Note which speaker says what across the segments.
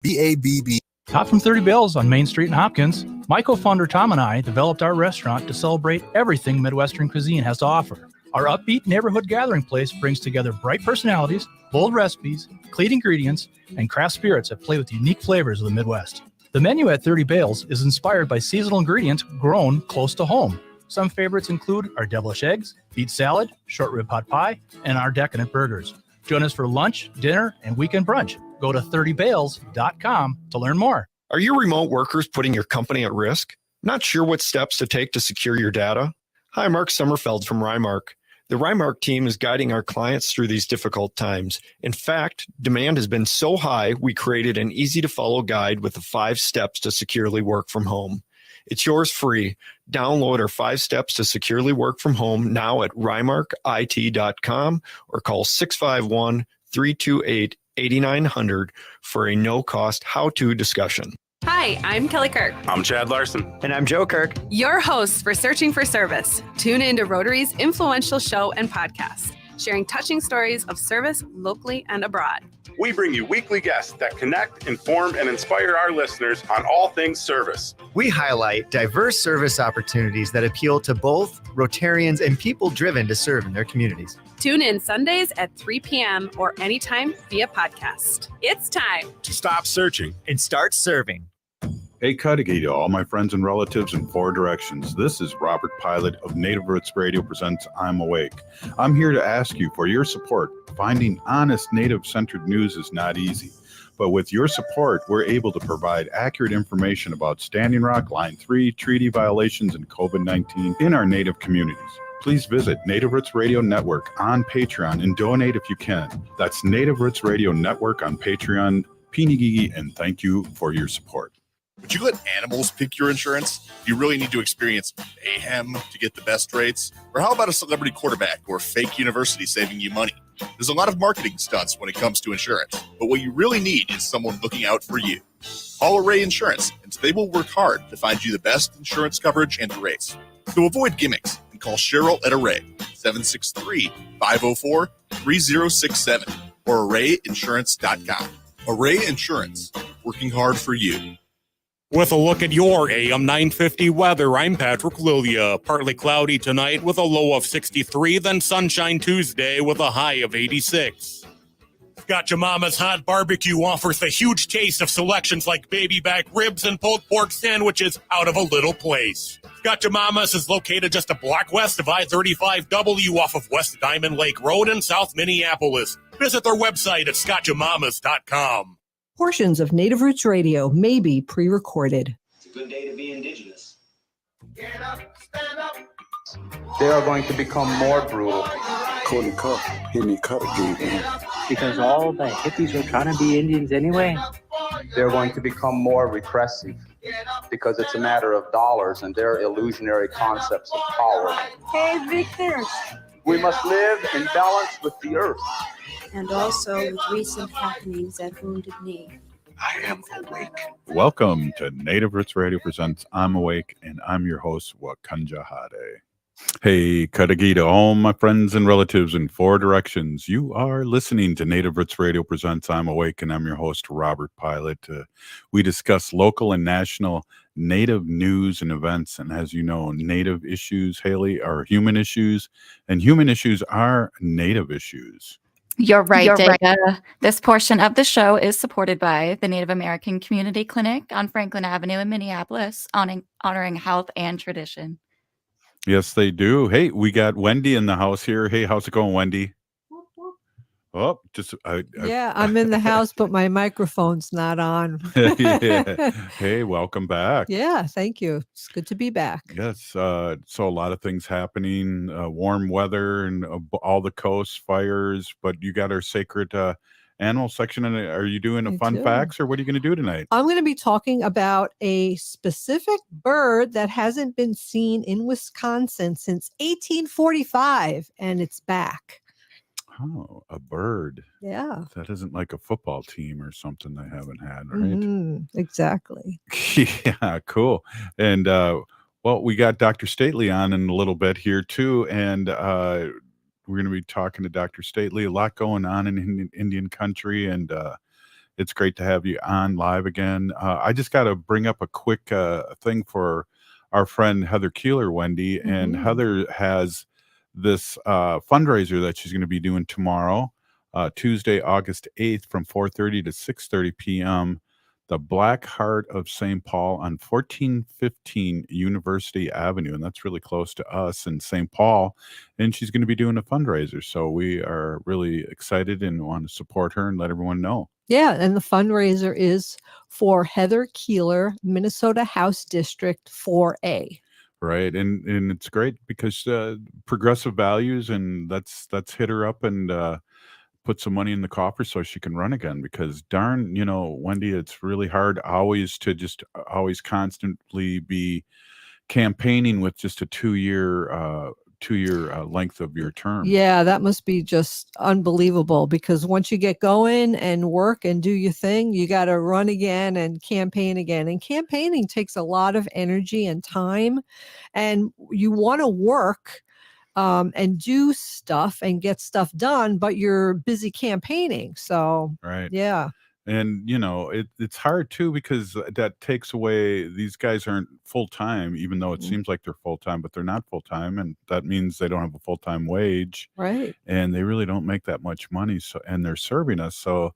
Speaker 1: BABB.
Speaker 2: Hot from 30 Bells on Main Street in Hopkins, my co-founder Tom and I developed our restaurant to celebrate everything Midwestern cuisine has to offer. Our upbeat neighborhood gathering place brings together bright personalities, bold recipes, clean ingredients, and craft spirits that play with the unique flavors of the Midwest. The menu at 30 Bales is inspired by seasonal ingredients grown close to home. Some favorites include our devilish eggs, beet salad, short rib pot pie, and our decadent burgers. Join us for lunch, dinner, and weekend brunch. Go to 30bales.com to learn more.
Speaker 3: Are your remote workers putting your company at risk? Not sure what steps to take to secure your data? Hi, Mark Sommerfeld from Rymark. The Rymark team is guiding our clients through these difficult times. In fact, demand has been so high, we created an easy-to-follow guide with the 5 steps to securely work from home. It's yours free. Download our 5 steps to securely work from home now at rymarkit.com or call 651-328-8900 for a no-cost how-to discussion.
Speaker 4: Hi, I'm Kelly Kirk.
Speaker 5: I'm Chad Larson.
Speaker 6: And I'm Joe Kirk.
Speaker 4: Your hosts for Searching for Service. Tune into Rotary's influential show and podcast, sharing touching stories of service locally and abroad.
Speaker 5: We bring you weekly guests that connect, inform, and inspire our listeners on all things service.
Speaker 6: We highlight diverse service opportunities that appeal to both Rotarians and people driven to serve in their communities.
Speaker 4: Tune in Sundays at 3 p.m. or anytime via podcast. It's time
Speaker 5: to stop searching
Speaker 6: and start serving.
Speaker 7: Hey, Cudahy to all my friends and relatives in 4 directions. This is Robert Pilot of Native Roots Radio presents I'm Awake. I'm here to ask you for your support. Finding honest Native-centered news is not easy, but with your support, we're able to provide accurate information about Standing Rock, Line 3, treaty violations, and COVID-19 in our Native communities. Please visit Native Roots Radio Network on Patreon and donate if you can. That's Native Roots Radio Network on Patreon. Pinigigi, and thank you for your support.
Speaker 8: Would you let animals pick your insurance? Do you really need to experience mayhem to get the best rates? Or how about a celebrity quarterback or fake university saving you money? There's a lot of marketing stunts when it comes to insurance, but what you really need is someone looking out for you. Call Array Insurance, and they will work hard to find you the best insurance coverage and rates. So avoid gimmicks and call Cheryl at Array, 763-504-3067 or arrayinsurance.com. Array Insurance, working hard for you.
Speaker 9: With a look at your AM 950 weather, I'm Patrick Lilia. Partly cloudy tonight with a low of 63, then sunshine Tuesday with a high of 86. Gotcha Mama's Hot Barbecue offers the huge taste of selections like baby back ribs and pulled pork sandwiches out of a little place. Gotcha Mama's is located just a block west of I-35W off of West Diamond Lake Road in South Minneapolis. Visit their website at scotchamamas.com.
Speaker 10: Portions of Native Roots Radio may be pre-recorded.
Speaker 11: It's a good day to be indigenous. Get up, stand up.
Speaker 12: They are going to become more brutal.
Speaker 13: Couldn't cut, hit me cut again.
Speaker 14: Because all the hippies are trying to be Indians anyway.
Speaker 12: They're going to become more repressive because it's a matter of dollars and their illusionary concepts of power.
Speaker 15: Hey, Victor.
Speaker 12: We must live in balance with the earth.
Speaker 15: And also with recent happenings at Wounded Knee.
Speaker 13: I am awake.
Speaker 7: Welcome to Native Roots Radio presents I'm Awake, and I'm your host, Wakanja Hade. Hey, Cudahy to all my friends and relatives in 4 directions. You are listening to Native Roots Radio presents I'm Awake, and I'm your host, Robert Pilot. We discuss local and national Native news and events, and as you know, Native issues, Haley, are human issues, and human issues are Native issues.
Speaker 16: You're right, Dana. This portion of the show is supported by the Native American Community Clinic on Franklin Avenue in Minneapolis, honoring health and tradition.
Speaker 7: Yes, they do. Hey, we got Wendy in the house here. Hey, how's it going, Wendy? Oh, just
Speaker 10: I'm in the house, but my microphone's not on.
Speaker 7: Yeah. Hey, welcome back.
Speaker 10: Yeah, thank you. It's good to be back.
Speaker 7: Yes. So a lot of things happening, warm weather and all the coast fires, but you got our sacred animal section. And are you doing a fun facts or what are you going to do tonight?
Speaker 10: I'm going to be talking about a specific bird that hasn't been seen in Wisconsin since 1845, and it's back.
Speaker 7: Oh, a bird.
Speaker 10: Yeah.
Speaker 7: That isn't like a football team or something they haven't had, right?
Speaker 10: Exactly.
Speaker 7: Yeah, cool. And, well, we got Dr. Stately on in a little bit here, too. And we're going to be talking to Dr. Stately. A lot going on in Indian country. And It's great to have you on live again. I just got to bring up a quick thing for our friend Heather Keeler, Wendy. And Heather has this fundraiser that she's going to be doing tomorrow, Tuesday, August 8th from 4:30 to 6:30 p.m. The Black Heart of St. Paul on 1415 University Avenue. And that's really close to us in St. Paul. And she's going to be doing a fundraiser. So we are really excited and want to support her and let everyone know.
Speaker 10: Yeah, and the fundraiser is for Heather Keeler, Minnesota House District 4A.
Speaker 7: Right, and it's great because progressive values, and that's hit her up and put some money in the coffer so she can run again. Because darn, Wendy, it's really hard always constantly be campaigning with just a two-year length of your term.
Speaker 10: Yeah, that must be just unbelievable, because once you get going and work and do your thing, you got to run again and campaign again. And campaigning takes a lot of energy and time, and you want to work and do stuff and get stuff done, but you're busy campaigning. So,
Speaker 7: right.
Speaker 10: Yeah.
Speaker 7: And, it's hard too, because that takes away, these guys aren't full-time, even though it seems like they're full-time, but they're not full-time. And that means they don't have a full-time wage.
Speaker 10: Right.
Speaker 7: And they really don't make that much money. So, and they're serving us. So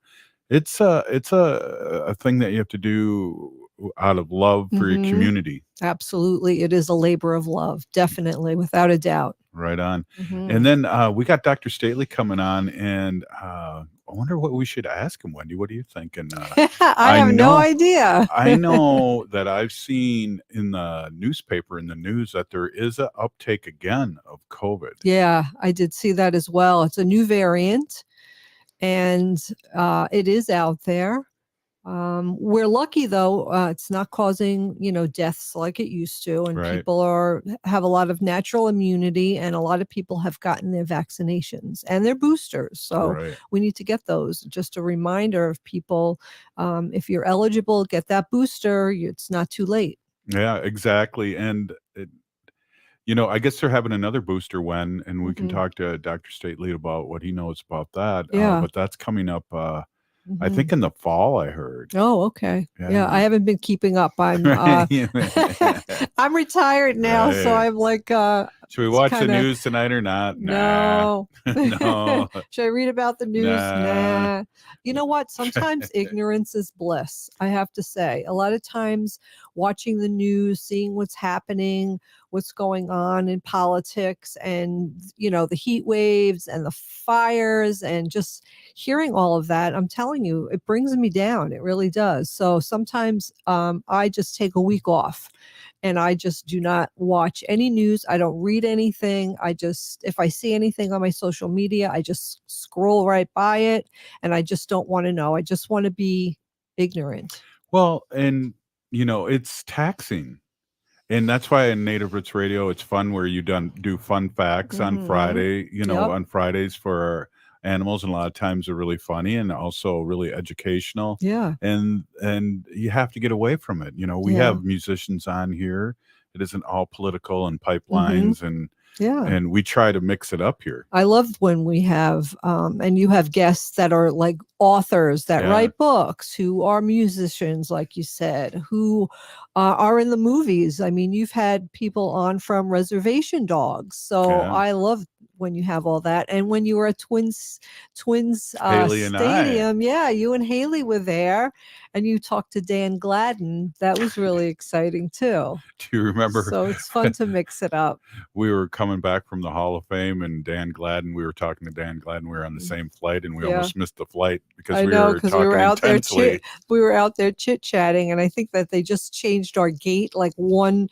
Speaker 7: it's a thing that you have to do out of love for your community.
Speaker 10: Absolutely. It is a labor of love. Definitely. Without a doubt.
Speaker 7: Right on. And then we got Dr. Stately coming on, and I wonder what we should ask him, Wendy. What do you think? And
Speaker 10: I have no idea.
Speaker 7: I know that I've seen in the newspaper, in the news, that there is an uptake again of COVID.
Speaker 10: Yeah, I did see that as well. It's a new variant, and it is out there. We're lucky though, it's not causing, deaths like it used to, and
Speaker 7: Right.
Speaker 10: people have a lot of natural immunity, and a lot of people have gotten their vaccinations and their boosters. So
Speaker 7: Right.
Speaker 10: we need to get those. Just a reminder of people, if you're eligible, get that booster. It's not too late.
Speaker 7: Yeah, exactly. And I guess they're having another booster and we can talk to Dr. Stately about what he knows about that.
Speaker 10: Yeah.
Speaker 7: But that's coming up, I think in the fall, I heard.
Speaker 10: Oh, okay.
Speaker 7: Yeah.
Speaker 10: Yeah, I haven't been keeping up. I'm I'm retired now, so
Speaker 7: Right.
Speaker 10: I'm like
Speaker 7: Should we watch the
Speaker 10: kinda-
Speaker 7: news tonight or not?
Speaker 10: No.
Speaker 7: No.
Speaker 10: Should I read about the news?
Speaker 7: Nah.
Speaker 10: Nah. You know what? Sometimes ignorance is bliss. I have to say, a lot of times watching the news, seeing what's happening, what's going on in politics, and the heat waves and the fires, and just hearing all of that, I'm telling you, it brings me down. It really does. So sometimes I just take a week off, and I just do not watch any news. I don't read anything. If I see anything on my social media, I just scroll right by it, and I just don't want to know. I just want to be ignorant.
Speaker 7: Well, and it's taxing. And that's why in Native Roots Radio, it's fun where you do fun facts on Friday,
Speaker 10: Yep.
Speaker 7: on Fridays for animals. And a lot of times they're really funny and also really educational.
Speaker 10: Yeah.
Speaker 7: And you have to get away from it. We
Speaker 10: Yeah.
Speaker 7: have musicians on here. It isn't all political and pipelines
Speaker 10: Yeah.
Speaker 7: and we try to mix it up here.
Speaker 10: I love when we have, and you have guests that are like authors that
Speaker 7: Yeah.
Speaker 10: write books, who are musicians, like you said, who are in the movies. I mean, you've had people on from Reservation Dogs. So
Speaker 7: Yeah.
Speaker 10: I love when you have all that. And when you were at Twins
Speaker 7: Haley and I.
Speaker 10: Stadium, yeah, you and Haley were there, and you talked to Dan Gladden. That was really exciting too.
Speaker 7: Do you remember?
Speaker 10: So it's fun to mix it up.
Speaker 7: We were coming back from the Hall of Fame, and Dan Gladden, we were talking to Dan Gladden. We were on the same flight, and we
Speaker 10: Yeah.
Speaker 7: almost missed the flight because
Speaker 10: I
Speaker 7: we
Speaker 10: know,
Speaker 7: were
Speaker 10: because
Speaker 7: talking
Speaker 10: we were out there
Speaker 7: intensely.
Speaker 10: we were out there chit-chatting, and I think that they just changed our gate like one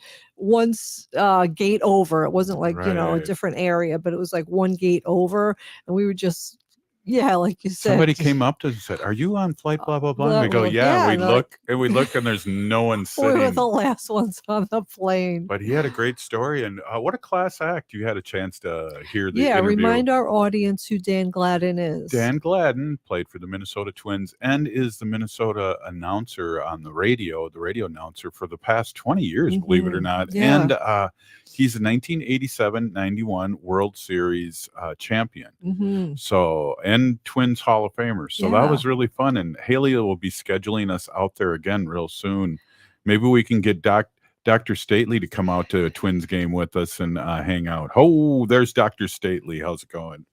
Speaker 10: gate over. It wasn't like a
Speaker 7: Right.
Speaker 10: different area, but it was like one gate over, and we were just like you said,
Speaker 7: Somebody
Speaker 10: just-
Speaker 7: came up to us and said, "Are you on flight blah blah blah?"
Speaker 10: well,
Speaker 7: And we go,
Speaker 10: well,
Speaker 7: "Yeah."
Speaker 10: yeah,
Speaker 7: We
Speaker 10: and they're
Speaker 7: look, and there's no one
Speaker 10: we were
Speaker 7: sitting.
Speaker 10: the last ones on the plane.
Speaker 7: But he had a great story, and what a class act! You had a chance to hear the
Speaker 10: Yeah,
Speaker 7: interview.
Speaker 10: remind our audience who Dan Gladden is.
Speaker 7: Dan Gladden played for the Minnesota Twins and is the Minnesota announcer on the radio announcer for the past 20 years, believe it or not.
Speaker 10: Yeah.
Speaker 7: And he's a 1987-91 World Series champion.
Speaker 10: Mhm.
Speaker 7: So, and Twins Hall of Famers. So that was really fun. And Haley will be scheduling us out there again real soon. Maybe we can get Dr. Stately to come out to a Twins game with us and hang out. Oh, there's Dr. Stately. How's it going?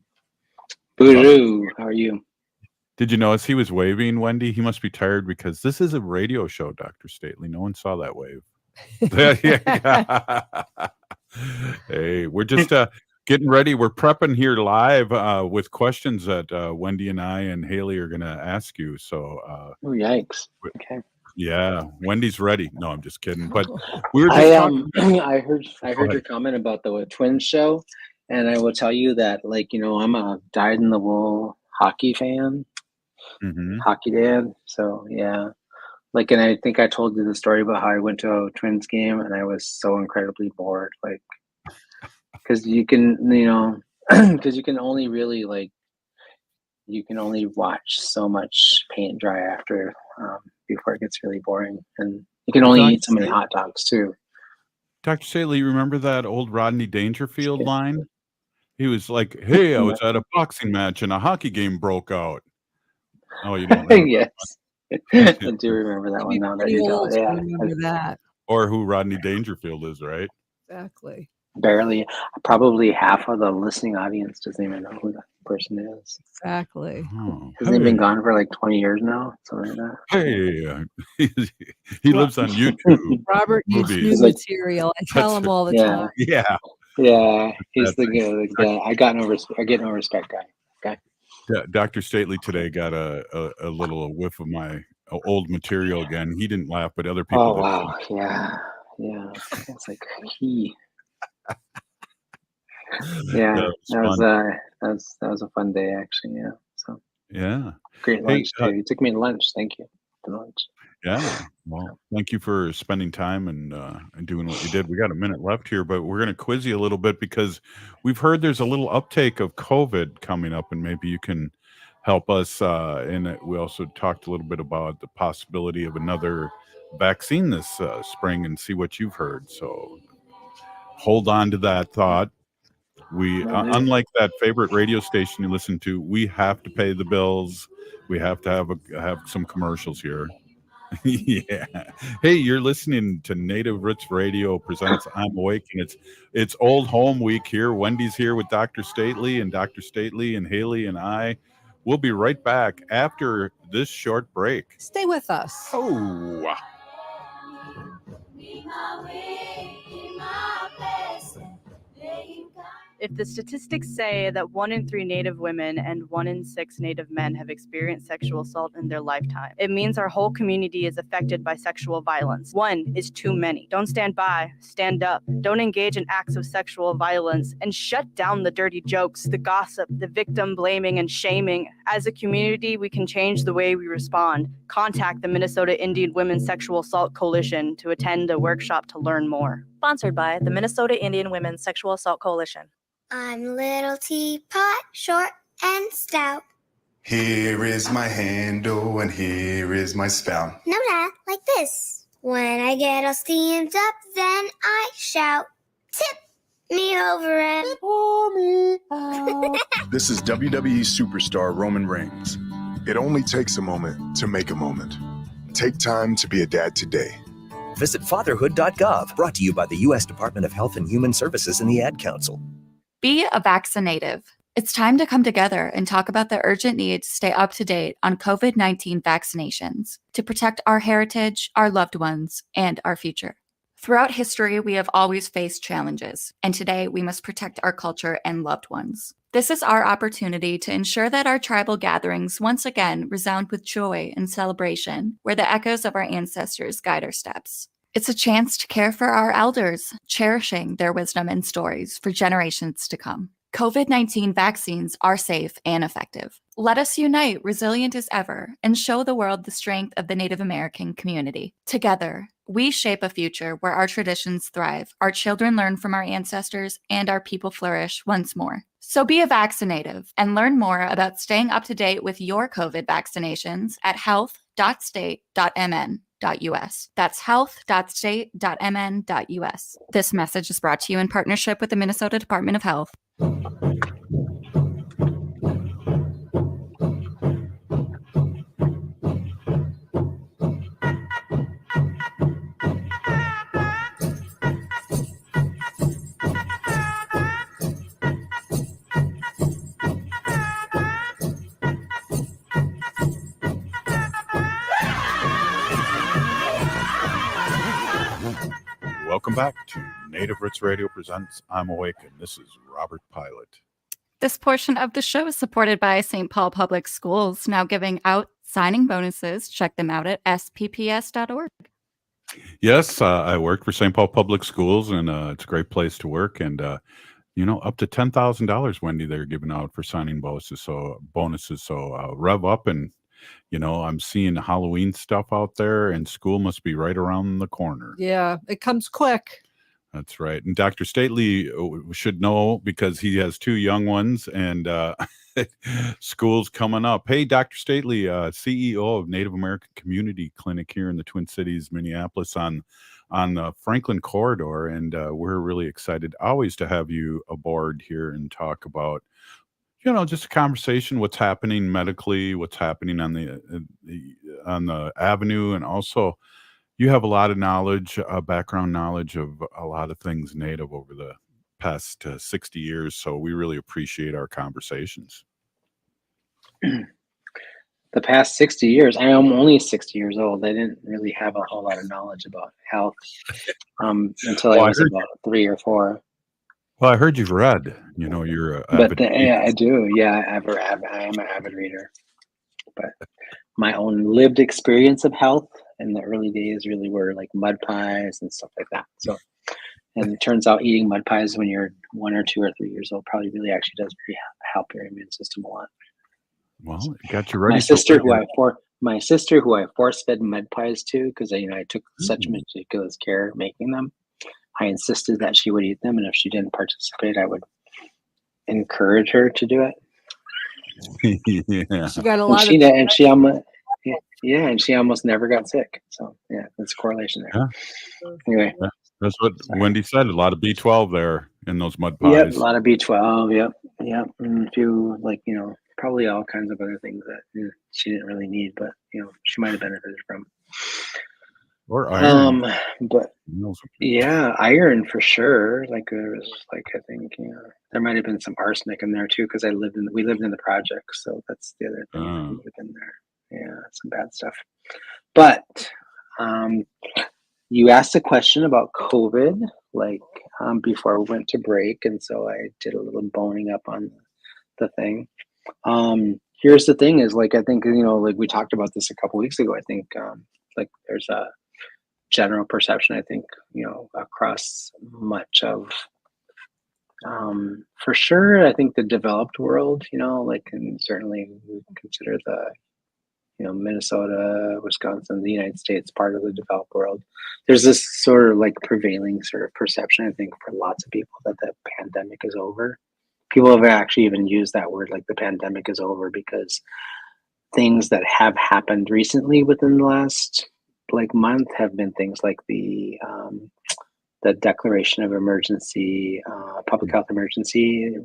Speaker 14: Boo-doo. How are you?
Speaker 7: Did you notice he was waving, Wendy? He must be tired because this is a radio show, Dr. Stately. No one saw that wave. Hey, we're just getting ready. We're prepping here live with questions that Wendy and I and Haley are going to ask you. So,
Speaker 14: oh, yikes. Okay.
Speaker 7: Yeah, Wendy's ready. No, I'm just kidding. But we were just
Speaker 14: I heard your comment about the Twins show, and I will tell you that, like, you know, I'm a dyed-in-the-wool hockey fan. Hockey dad. So yeah, like, and I think I told you the story about how I went to a Twins game and I was so incredibly bored, like, because you can, you know, because you can only really, like, you can only watch so much paint dry after before it gets really boring, and you can only eat so many hot dogs too.
Speaker 7: Dr. Stately, you remember that old Rodney Dangerfield line? He was like, "Hey, I was at a boxing match and a hockey game broke out." Oh, you don't remember?
Speaker 14: Yes. I do remember that one now that you tell it. Yeah.
Speaker 10: Remember that.
Speaker 7: Or who Rodney Dangerfield is, right?
Speaker 10: Exactly.
Speaker 14: Barely. Probably half of the listening audience doesn't even know who that person is.
Speaker 10: Exactly.
Speaker 7: Oh,
Speaker 14: Hasn't he been gone for like 20 years now? Something like that.
Speaker 7: Hey, he lives on YouTube.
Speaker 10: Robert needs new
Speaker 14: He's like-
Speaker 10: material. I tell him all the time.
Speaker 7: Yeah.
Speaker 14: Yeah. He's
Speaker 7: That's
Speaker 14: the I get no respect guy. Okay.
Speaker 7: Yeah, Dr. Stately today got a little whiff of my old material again. He didn't laugh, but other people
Speaker 14: Oh
Speaker 7: did.
Speaker 14: wow. Yeah. It's like he. Yeah, that was a fun day actually. Yeah. So
Speaker 7: Yeah.
Speaker 14: great lunch too. You took me to lunch. Thank you for lunch.
Speaker 7: Yeah. Well, thank you for spending time and doing what you did. We got a minute left here, but we're going to quiz you a little bit because we've heard there's a little uptake of COVID coming up, and maybe you can help us. And we also talked a little bit about the possibility of another vaccine this spring and see what you've heard. So hold on to that thought. We, unlike that favorite radio station you listen to, we have to pay the bills. We have to have some commercials here. Yeah. Hey, you're listening to Native Roots Radio presents I'm Awake, and it's Old Home Week here. Wendy's here with Dr. Stately, and Dr. Stately and Haley and I. We'll be right back after this short break.
Speaker 10: Stay with us.
Speaker 7: Oh.
Speaker 1: If the statistics say that 1 in 3 Native women and 1 in 6 Native men have experienced sexual assault in their lifetime, it means our whole community is affected by sexual violence. 1 is too many. Don't stand by, stand up. Don't engage in acts of sexual violence, and shut down the dirty jokes, the gossip, the victim blaming and shaming. As a community, we can change the way we respond. Contact the Minnesota Indian Women's Sexual Assault Coalition to attend a workshop to learn more.
Speaker 17: Sponsored by the Minnesota Indian Women's Sexual Assault Coalition.
Speaker 18: I'm little teapot, short and stout.
Speaker 19: Here is my handle and here is my spout.
Speaker 18: No, Dad, like this. When I get all steamed up, then I shout, tip me over and pour me out.
Speaker 13: This is WWE superstar Roman Reigns. It only takes a moment to make a moment. Take time to be a dad today.
Speaker 20: Visit fatherhood.gov, brought to you by the U.S. Department of Health and Human Services and the Ad Council.
Speaker 16: Be a vaccinative. It's time to come together and talk about the urgent need to stay up to date on COVID-19 vaccinations to protect our heritage, our loved ones, and our future. Throughout history, we have always faced challenges, and today we must protect our culture and loved ones. This is our opportunity to ensure that our tribal gatherings once again resound with joy and celebration, where the echoes of our ancestors guide our steps. It's a chance to care for our elders, cherishing their wisdom and stories for generations to come. COVID-19 vaccines are safe and effective. Let us unite, resilient as ever, and show the world the strength of the Native American community. Together, we shape a future where our traditions thrive, our children learn from our ancestors, and our people flourish once more. So be a vaccinative and learn more about staying up to date with your COVID vaccinations at health.state.mn.us. That's health.state.mn.us. This message is brought to you in partnership with the Minnesota Department of Health.
Speaker 7: Welcome back to Native Roots Radio presents I'm Awake, and this is Robert Pilot.
Speaker 16: This portion of the show is supported by St. Paul Public Schools, now giving out signing bonuses. Check them out at spps.org.
Speaker 7: Yes, I work for St. Paul Public Schools, and it's a great place to work. And up to $10,000, Wendy, they're giving out for signing bonuses. So rev up, and I'm seeing Halloween stuff out there, and school must be right around the corner.
Speaker 10: Yeah, it comes quick.
Speaker 7: That's right. And Dr. Stately should know because he has 2 young ones, and school's coming up. Hey, Dr. Stately, CEO of Native American Community Clinic here in the Twin Cities, Minneapolis, on the Franklin corridor, and we're really excited always to have you aboard here and talk about just a conversation, what's happening medically, what's happening on the avenue, and also you have a lot of knowledge, background knowledge of a lot of things Native over the past 60 years. So we really appreciate our conversations.
Speaker 14: The past 60 years, I am only 60 years old. I didn't really have a whole lot of knowledge about health until I was about 3 or 4.
Speaker 7: Well, I heard you've read, you're
Speaker 14: I do. Yeah, I am an avid reader. But my own lived experience of health in the early days really were like mud pies and stuff like that. So, and it turns out eating mud pies when you're 1 or 2 or 3 years old probably really actually does help your immune system a lot.
Speaker 7: Well, it got you ready.
Speaker 14: My sister, who I force fed mud pies to, because I took such meticulous care making them. I insisted that she would eat them, and if she didn't participate, I would encourage her to do it.
Speaker 7: Yeah.
Speaker 10: She got a lot of.
Speaker 14: And she almost never got sick. So yeah, there's a correlation there.
Speaker 7: Yeah.
Speaker 14: Anyway,
Speaker 7: that's what Wendy said. A lot of B12 there in those mud pies.
Speaker 14: Yep, a lot of B12. Yep, and a few probably all kinds of other things that she didn't really need, but she might have benefited from.
Speaker 7: Or iron.
Speaker 14: But yeah, iron for sure. I think there might have been some arsenic in there too, because we lived in the projects, so that's the other thing that would have been there. Yeah, some bad stuff. But you asked a question about COVID, before we went to break, and so I did a little boning up on the thing. Here's the thing: is I think we talked about this a couple weeks ago. I think there's a general perception, I think, across much of, for sure, I think the developed world, and certainly we consider the, Minnesota, Wisconsin, the United States, part of the developed world. There's this sort of prevailing sort of perception, I think, for lots of people that the pandemic is over. People have actually even used that word, the pandemic is over, because things that have happened recently within the last month have been things like the declaration of emergency, public health emergency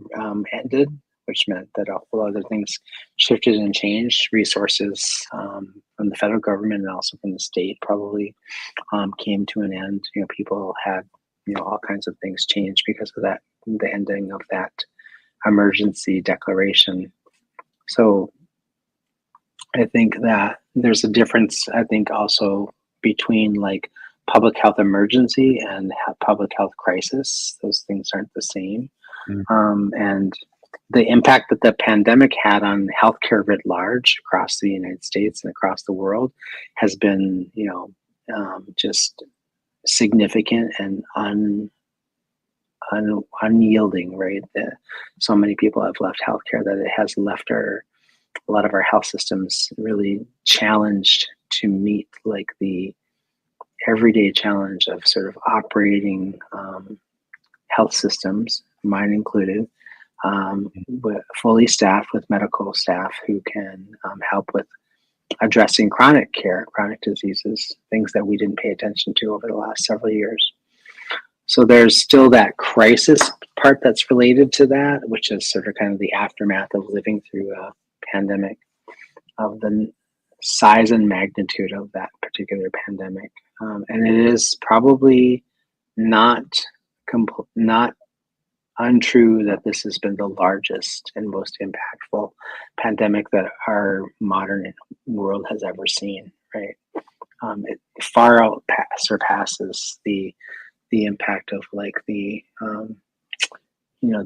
Speaker 14: ended, which meant that a whole other things shifted and changed. Resources from the federal government and also from the state probably came to an end. People had all kinds of things changed because of that, the ending of that emergency declaration. So I think that there's a difference, I think, also between public health emergency and public health crisis. Those things aren't the same. And the impact that the pandemic had on healthcare writ large across the United States and across the world has been, just significant and unyielding, right? So many people have left healthcare that it has left a lot of our health systems really challenged to meet the everyday challenge of sort of operating health systems, mine included, fully staffed with medical staff who can help with addressing chronic diseases, things that we didn't pay attention to over the last several years. So there's still that crisis part that's related to that, which is sort of kind of the aftermath of living through a pandemic, of the size and magnitude of that particular pandemic. And it is probably not untrue that this has been the largest and most impactful pandemic that our modern world has ever seen, right? It far surpasses the the impact of like the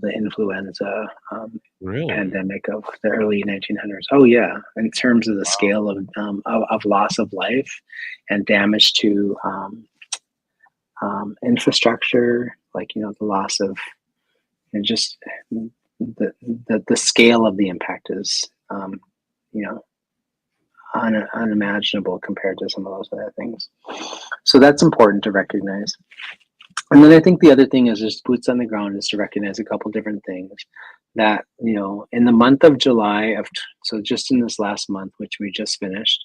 Speaker 14: the influenza pandemic of the early 1900s. Oh yeah, in terms of the scale of loss of life and damage to infrastructure, like the loss of just the scale of the impact is unimaginable compared to some of those other things. So that's important to recognize. And then I think the other thing is just boots on the ground is to recognize a couple different things that, in the month of July so just in this last month, which we just finished,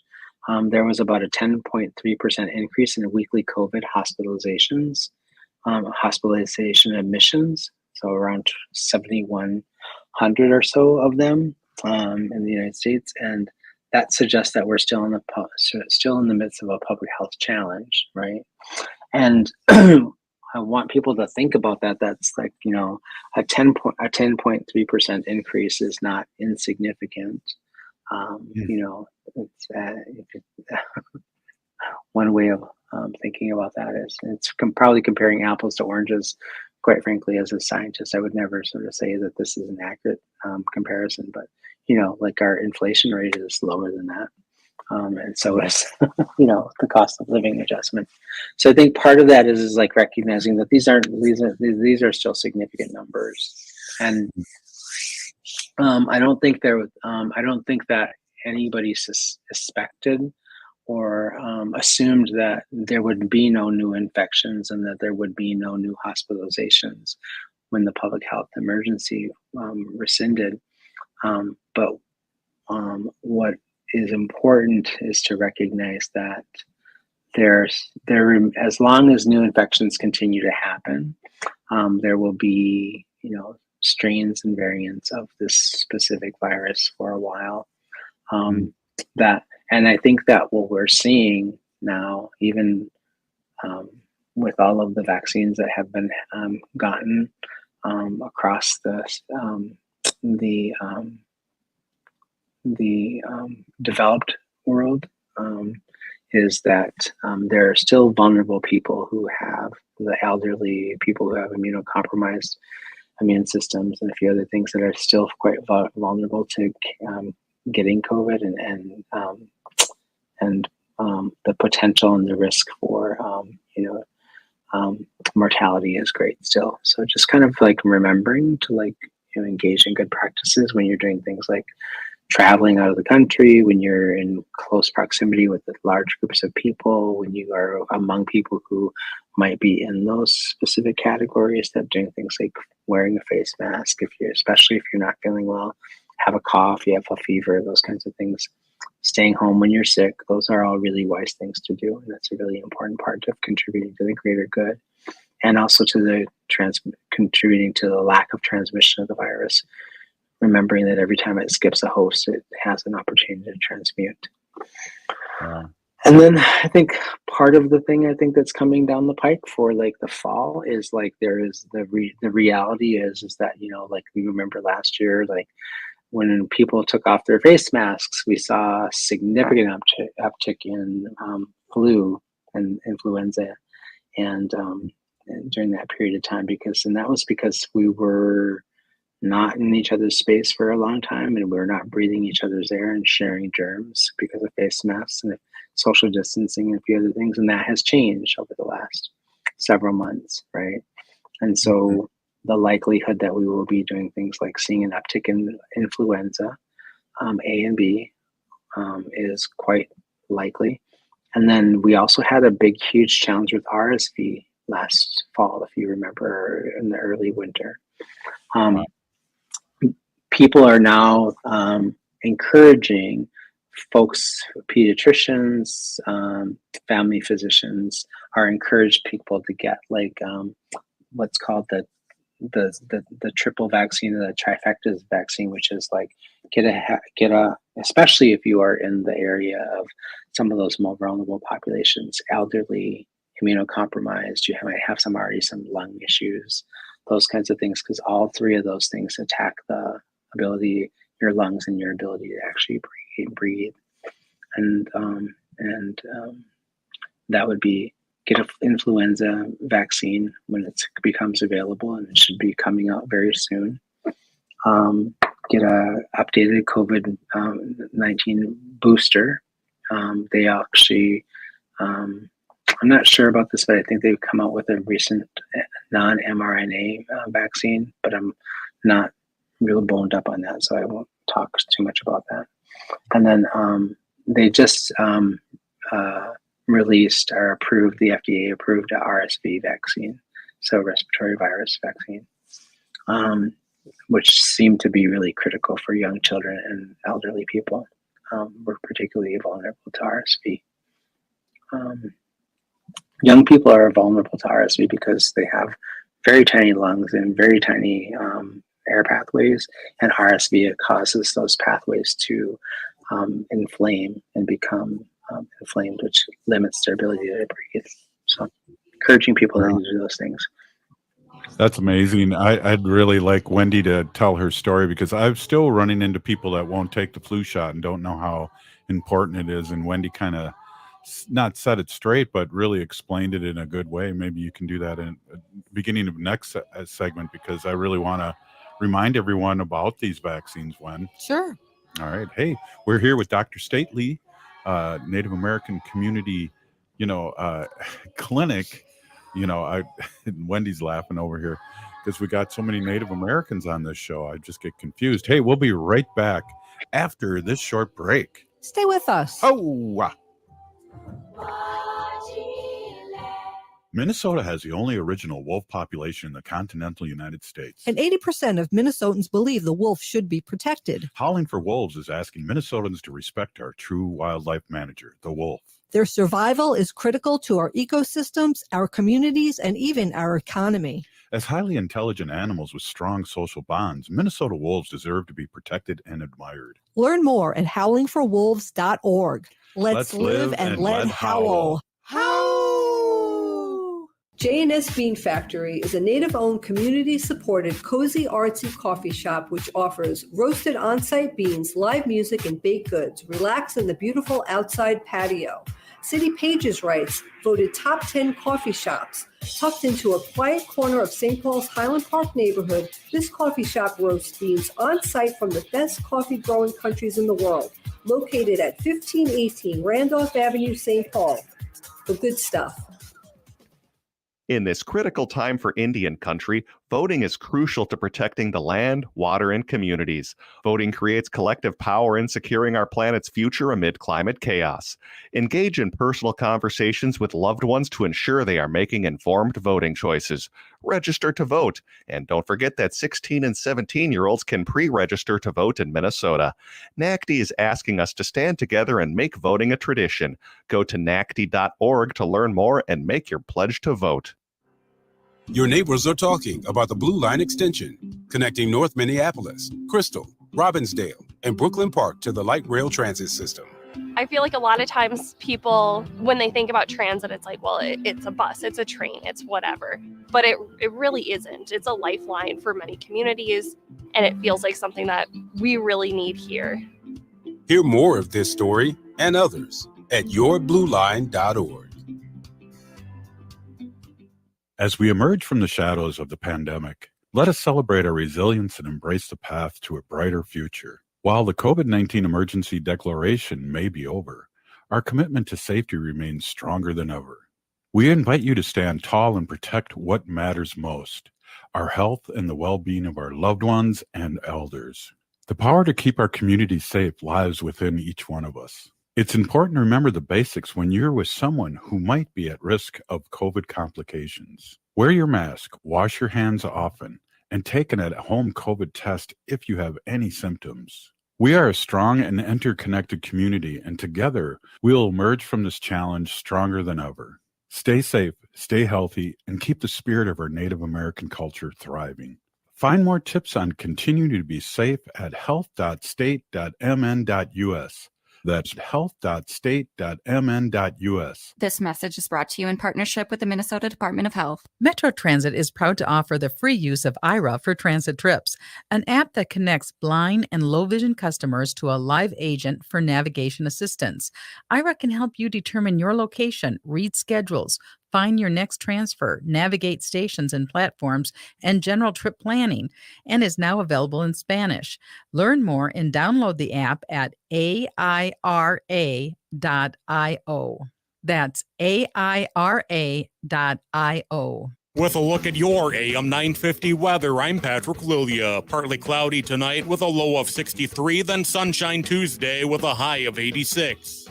Speaker 14: there was about a 10.3% increase in weekly COVID hospitalizations, hospitalization admissions. So around 7,100 or so of them in the United States. And that suggests that we're still in the midst of a public health challenge, right? And I want people to think about that. That's like, a 10.3% increase is not insignificant. It's one way of thinking about that is it's probably comparing apples to oranges. Quite frankly, as a scientist, I would never sort of say that this is an accurate comparison, but like our inflation rate is lower than that. And so is, the cost of living adjustment. So I think part of that is like recognizing that these are still significant numbers. And I don't think that anybody suspected or assumed that there would be no new infections and that there would be no new hospitalizations when the public health emergency rescinded. But what is important is to recognize that as long as new infections continue to happen, there will be strains and variants of this specific virus for a while. And I think that what we're seeing now, even with all of the vaccines that have been gotten across the developed world, is that there are still vulnerable people who have the elderly, people who have immunocompromised immune systems, and a few other things that are still quite vulnerable to getting COVID, and the potential and the risk for mortality is great still. So just kind of like remembering to engage in good practices when you're doing things like traveling out of the country, when you're in close proximity with large groups of people, when you are among people who might be in those specific categories, that doing things like wearing a face mask, especially if you're not feeling well, have a cough, you have a fever, those kinds of things, staying home when you're sick, those are all really wise things to do. And that's a really important part of contributing to the greater good, and also to the contributing to the lack of transmission of the virus. Remembering that every time it skips a host, it has an opportunity to transmute. And then I think part of the thing I think that's coming down the pike for like the fall is like there is the reality is that like we remember last year, like when people took off their face masks, we saw a significant uptick in flu and influenza, and during that period of time, that was because we were not in each other's space for a long time, and we're not breathing each other's air and sharing germs because of face masks and social distancing and a few other things. And that has changed over the last several months, right? And so the likelihood that we will be doing things like seeing an uptick in influenza, A and B, is quite likely. And then we also had a huge challenge with RSV last fall, if you remember, in the early winter. People are now encouraging folks, pediatricians, family physicians are encouraged people to get like what's called the triple vaccine, the trifecta vaccine, which is like get a especially if you are in the area of some of those more vulnerable populations, elderly, immunocompromised, you might have some lung issues, those kinds of things, because all three of those things attack the ability, your lungs and your ability to actually breathe. And that would be get an influenza vaccine when it becomes available, and it should be coming out very soon. Get a updated COVID-19 booster. They actually, I'm not sure about this, but I think they've come out with a recent non-mRNA vaccine, but I'm not really boned up on that, so I won't talk too much about that. And then they just released or approved, the FDA approved a RSV vaccine, so respiratory virus vaccine, which seemed to be really critical for young children and elderly people. We're particularly vulnerable to RSV. Young people are vulnerable to RSV because they have very tiny lungs and very tiny air pathways, and RSV causes those pathways to inflame and become inflamed, which limits their ability to breathe. So encouraging people to do those things.
Speaker 7: That's amazing. I'd really like Wendy to tell her story, because I'm still running into people that won't take the flu shot and don't know how important it is. And Wendy kind of not said it straight, but really explained it in a good way. Maybe you can do that in the beginning of next segment, because I really want to remind everyone about these vaccines. When
Speaker 10: Sure.
Speaker 7: All right. Hey, we're here with Dr. Stately, Native American Community, clinic. Wendy's laughing over here because we got so many Native Americans on this show. I just get confused. Hey, we'll be right back after this short break.
Speaker 10: Stay with us.
Speaker 7: Oh, Minnesota has the only original wolf population in the continental United States.
Speaker 10: And 80% of Minnesotans believe the wolf should be protected.
Speaker 7: Howling for Wolves is asking Minnesotans to respect our true wildlife manager, the wolf.
Speaker 10: Their survival is critical to our ecosystems, our communities, and even our economy.
Speaker 7: As highly intelligent animals with strong social bonds, Minnesota wolves deserve to be protected and admired.
Speaker 10: Learn more at howlingforwolves.org. Let's live and let howl. J&S Bean Factory is a Native-owned, community-supported, cozy, artsy coffee shop which offers roasted on-site beans, live music, and baked goods. Relax in the beautiful outside patio. City Pages writes, voted top 10 coffee shops. Tucked into a quiet corner of St. Paul's Highland Park neighborhood, this coffee shop roasts beans on-site from the best coffee-growing countries in the world. Located at 1518 Randolph Avenue, St. Paul. The good stuff.
Speaker 21: In this critical time for Indian country, voting is crucial to protecting the land, water, and communities. Voting creates collective power in securing our planet's future amid climate chaos. Engage in personal conversations with loved ones to ensure they are making informed voting choices. Register to vote. And don't forget that 16 and 17-year-olds can pre-register to vote in Minnesota. NACD is asking us to stand together and make voting a tradition. Go to NACD.org to learn more and make your pledge to vote.
Speaker 22: Your neighbors are talking about the Blue Line extension, connecting North Minneapolis, Crystal, Robbinsdale, and Brooklyn Park to the light rail transit system.
Speaker 23: I feel like a lot of times people, when they think about transit, it's like, well, it's a bus, it's a train, it's whatever. But it really isn't. It's a lifeline for many communities, and it feels like something that we really need here.
Speaker 22: Hear more of this story and others at yourblueline.org.
Speaker 7: As we emerge from the shadows of the pandemic, let us celebrate our resilience and embrace the path to a brighter future. While the COVID-19 emergency declaration may be over, our commitment to safety remains stronger than ever. We invite you to stand tall and protect what matters most, our health and the well-being of our loved ones and elders. The power to keep our community safe lies within each one of us. It's important to remember the basics when you're with someone who might be at risk of COVID complications. Wear your mask, wash your hands often, and take an at-home COVID test if you have any symptoms. We are a strong and interconnected community, and together we'll emerge from this challenge stronger than ever. Stay safe, stay healthy, and keep the spirit of our Native American culture thriving. Find more tips on continuing to be safe at health.state.mn.us. That's health.state.mn.us.
Speaker 16: This message is brought to you in partnership with the Minnesota Department of Health.
Speaker 24: Metro Transit is proud to offer the free use of IRA for transit trips, an app that connects blind and low-vision customers to a live agent for navigation assistance. IRA can help you determine your location, read schedules, find your next transfer, navigate stations and platforms, and general trip planning, and is now available in Spanish. Learn more and download the app at AIRA.io. That's AIRA.io.
Speaker 9: With a look at your AM 950 weather, I'm Patrick Lilia. Partly cloudy tonight with a low of 63, then sunshine Tuesday with a high of 86.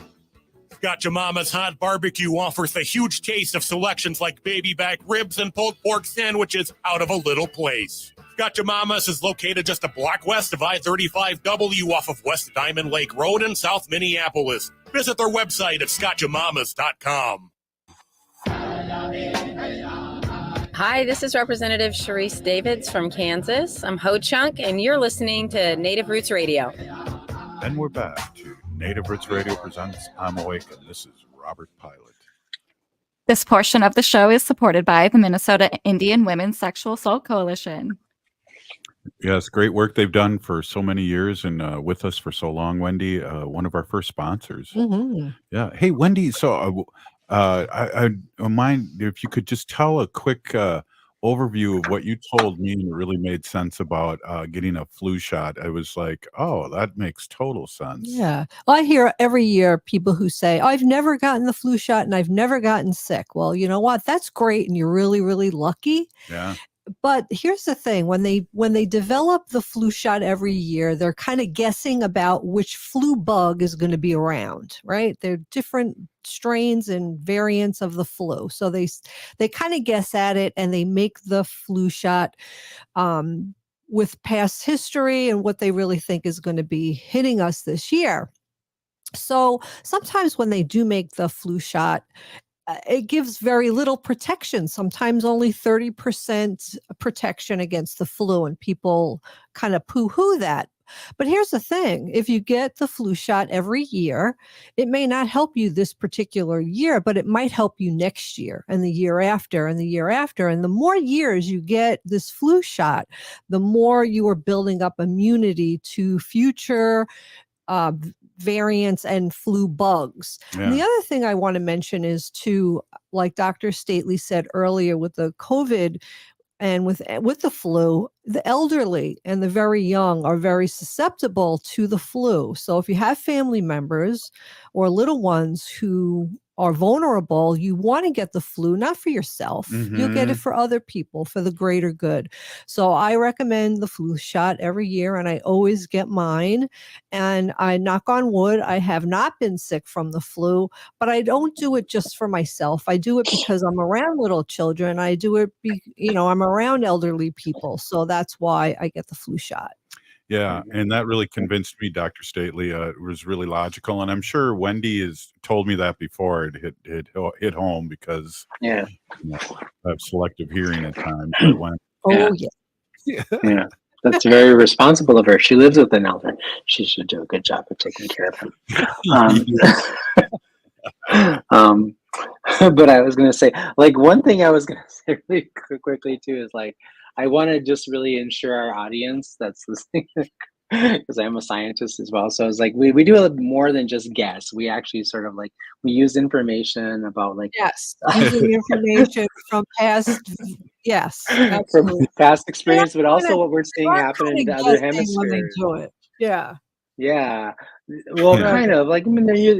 Speaker 9: Gotcha Mama's Hot Barbecue offers the huge taste of selections like baby back ribs and pulled pork sandwiches out of a little place. Gotcha Mama's is located just a block west of I-35W off of West Diamond Lake Road in South Minneapolis. Visit their website at scotchamamas.com.
Speaker 2: Hi, this is Representative Sharice Davids from Kansas. I'm Ho Chunk, and you're listening to Native Roots Radio.
Speaker 7: And we're back to Native Roots Radio presents I'm Awake, and this is Robert Pilot.
Speaker 16: This portion of the show is supported by the Minnesota Indian Women's Sexual Assault Coalition.
Speaker 7: Yes, great work they've done for so many years and with us for so long, Wendy. One of our first sponsors.
Speaker 10: Mm-hmm.
Speaker 7: Yeah. Hey, Wendy. So I mind if you could just tell a quick overview of what you told me, and it really made sense about getting a flu shot. I was like, oh, that makes total sense.
Speaker 10: Yeah. Well, I hear every year people who say, oh, I've never gotten the flu shot and I've never gotten sick. Well, you know what? That's great. And you're really, really lucky.
Speaker 7: Yeah.
Speaker 10: But here's the thing, when they develop the flu shot every year, they're kind of guessing about which flu bug is going to be around, right? They're different strains and variants of the flu. So they kind of guess at it, and they make the flu shot with past history and what they really think is going to be hitting us this year. So sometimes when they do make the flu shot, it gives very little protection, sometimes only 30% protection against the flu, and people kind of poo-hoo that. But here's the thing, if you get the flu shot every year, it may not help you this particular year, but it might help you next year and the year after and the year after. And the more years you get this flu shot, the more you are building up immunity to future variants and flu bugs.
Speaker 7: Yeah.
Speaker 10: And the other thing I want to mention is too, like Dr. Stately said earlier, with the COVID and with the flu, the elderly and the very young are very susceptible to the flu. So if you have family members or little ones who are vulnerable, you want to get the flu, not for yourself. You'll get it for other people, for the greater good. So I recommend the flu shot every year, and I always get mine. And I knock on wood, I have not been sick from the flu, but I don't do it just for myself. I do it because I'm around little children. I do it, I'm around elderly people. So that's why I get the flu shot.
Speaker 7: Yeah, and that really convinced me, Dr. Stately. It was really logical, and I'm sure Wendy has told me that before. It hit home because I have selective hearing at times.
Speaker 14: Yeah, that's very responsible of her. She lives with an elder. She should do a good job of taking care of him. But I was going to say, like, one thing I was going to say really quickly too is, like, I want to just really ensure our audience that's listening, because I'm a scientist as well. So it's like we do a little more than just guess. We actually sort of, like, we use information about, like,
Speaker 10: using information from past,
Speaker 14: from past experience, but also what we're seeing happen in the other hemispheres.
Speaker 10: When they do it.
Speaker 14: Yeah. Well, kind of like, I mean, you're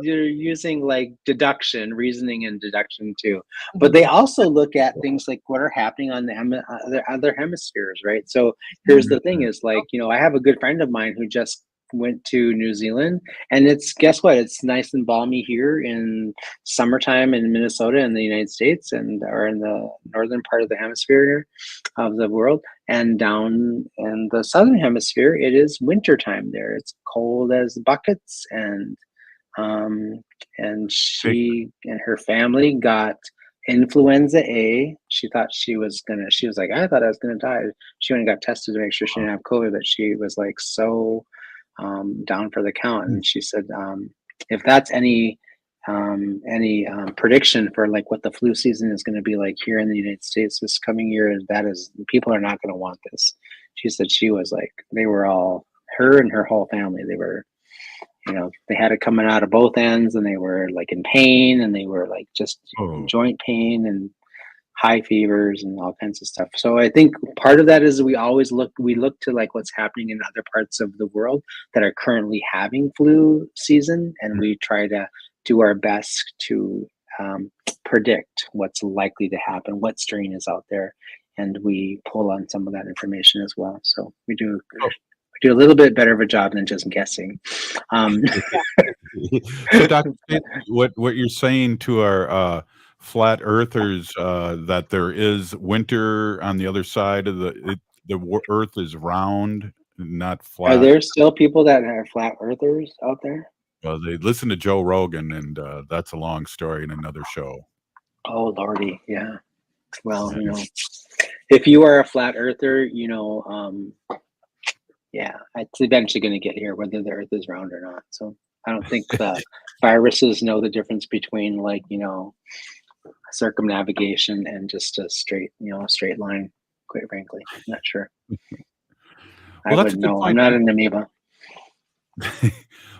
Speaker 14: using, like, deduction, reasoning, and deduction too. But they also look at things like what are happening on the other hemispheres, right? So here's the thing: is, like, I have a good friend of mine who just went to New Zealand, and guess what? It's nice and balmy here in summertime in Minnesota in the United States, or in the northern part of the hemisphere of the world. And down in the southern hemisphere, it is wintertime there. It's cold as buckets, and she and her family got influenza A. She thought she was like, I thought I was gonna die. She went and got tested to make sure she didn't have COVID, but she was, like, so down for the count. And she said, if that's any prediction for, like, what the flu season is going to be like here in the United States this coming year, people are not going to want this. She said she was like, they were all, her and her whole family, they were they had it coming out of both ends, and they were like in pain, and they were like just in joint pain and high fevers and all kinds of stuff. So I think part of that is we look to like what's happening in other parts of the world that are currently having flu season, and we try to do our best to predict what's likely to happen, what strain is out there, and we pull on some of that information as well. So we do a little bit better of a job than just guessing.
Speaker 7: So, Dr. Stately, what you're saying to our flat earthers, that there is winter on the other side of the earth is round, not flat.
Speaker 14: Are there still people that are flat earthers out there?
Speaker 7: Well, they listen to Joe Rogan, and that's a long story in another show.
Speaker 14: Oh, Lordy, yeah. Well, if you are a flat earther, yeah, it's eventually going to get here, whether the earth is round or not. So I don't think the viruses know the difference between circumnavigation and just a straight line, quite frankly. I'm not sure.
Speaker 7: Well,
Speaker 14: I
Speaker 7: that's a
Speaker 14: would
Speaker 7: good
Speaker 14: know.
Speaker 7: point.
Speaker 14: I'm not an amoeba.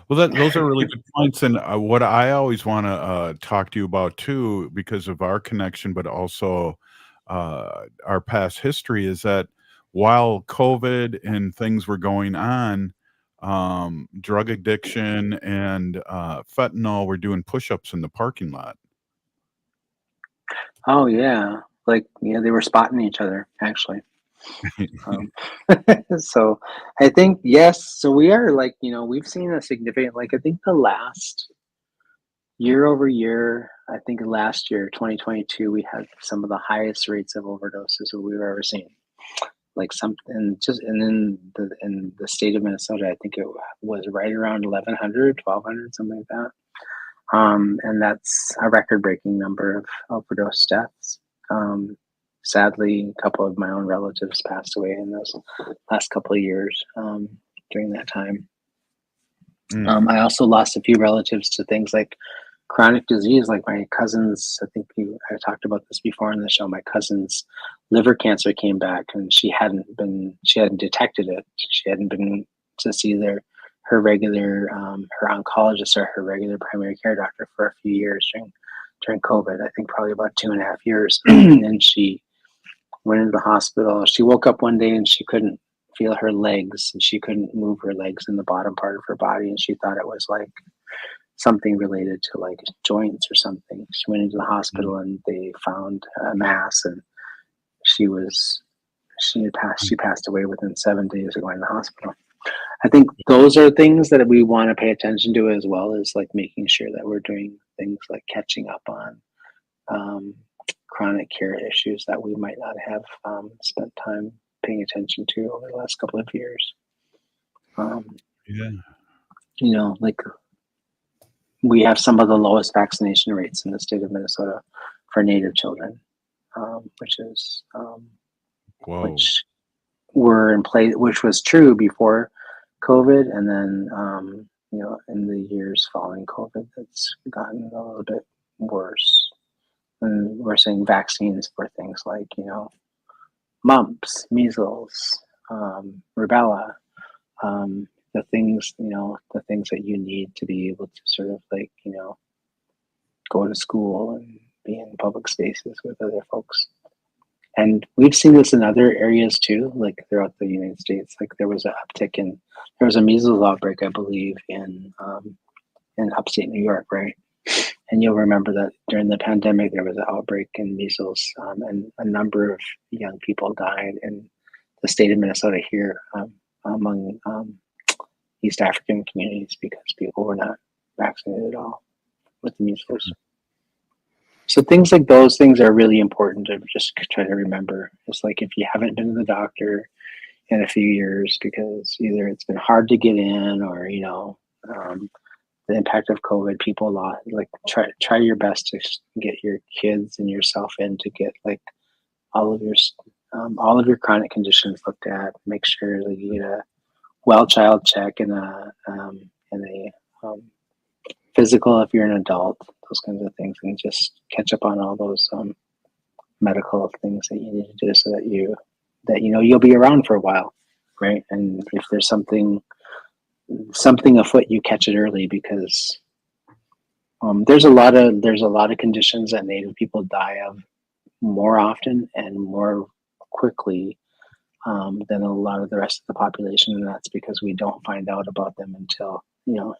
Speaker 7: Well, those are really good points. And what I always want to talk to you about too, because of our connection, but also our past history, is that while COVID and things were going on, drug addiction and fentanyl were doing push-ups in the parking lot.
Speaker 14: Oh yeah, they were spotting each other actually. So I think yes. So we are we've seen a significant I think the last year over year. I think last year 2022 we had some of the highest rates of overdoses that we've ever seen. In the state of Minnesota, I think it was right around 1,100, 1,200, something like that. And that's a record-breaking number of overdose deaths. Sadly, a couple of my own relatives passed away in those last couple of years during that time. I also lost a few relatives to things like chronic disease, like my cousin's. I think I talked about this before on the show. My cousin's liver cancer came back, and she hadn't detected it. She hadn't been to see her regular her oncologist or her regular primary care doctor for a few years during COVID. I think probably about 2.5 years, and she went into the hospital. She woke up one day and she couldn't feel her legs, and she couldn't move her legs in the bottom part of her body, and she thought it was something related to joints or something. She went into the hospital and they found a mass, and she passed away within 7 days of going to the hospital. I think those are things that we want to pay attention to, as well as making sure that we're doing things like catching up on chronic care issues that we might not have spent time paying attention to over the last couple of years. We have some of the lowest vaccination rates in the state of Minnesota for Native children, which were in place, which was true before COVID, and then in the years following COVID, it's gotten a little bit worse. And we're seeing vaccines for things like mumps, measles, rubella, the things that you need to be able to sort of go to school and be in public spaces with other folks. And we've seen this in other areas too, throughout the United States. There was an uptick there was a measles outbreak, I believe, in upstate New York, right? And you'll remember that during the pandemic, there was an outbreak in measles, and a number of young people died in the state of Minnesota here among East African communities because people were not vaccinated at all with the measles. So things like those things are really important to just try to remember. It's if you haven't been to the doctor in a few years because either it's been hard to get in or, the impact of COVID, people lost, try your best to get your kids and yourself in to get all of your chronic conditions looked at. Make sure that you get a well child check and a physical if you're an adult, those kinds of things, and just catch up on all those medical things that you need to do so that you'll be around for a while, right? And if there's something something afoot, you catch it early, because there's a lot of conditions that Native people die of more often and more quickly than a lot of the rest of the population, and that's because we don't find out about them until,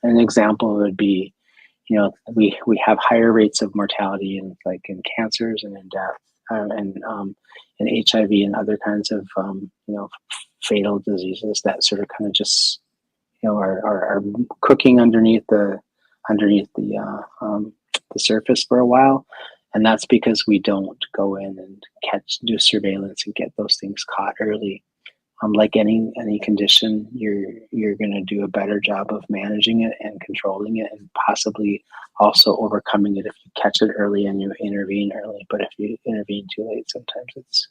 Speaker 14: an example would be, we have higher rates of mortality in cancers and in death, and in HIV and other kinds of fatal diseases that sort of kind of just are cooking underneath the surface for a while, and that's because we don't go in and do surveillance and get those things caught early. Like any condition, you're going to do a better job of managing it and controlling it, and possibly also overcoming it if you catch it early and you intervene early. But if you intervene too late, sometimes it's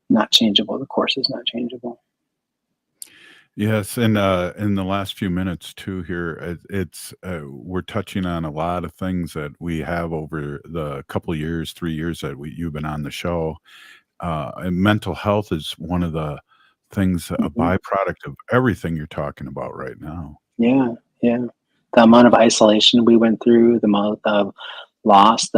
Speaker 14: not changeable. The course is not changeable.
Speaker 7: Yes, and in the last few minutes too here, we're touching on a lot of things that we have over the couple of years, 3 years that you've been on the show. And mental health is one of the things, a byproduct of everything you're talking about right now.
Speaker 14: Yeah. The amount of isolation we went through, the amount of loss,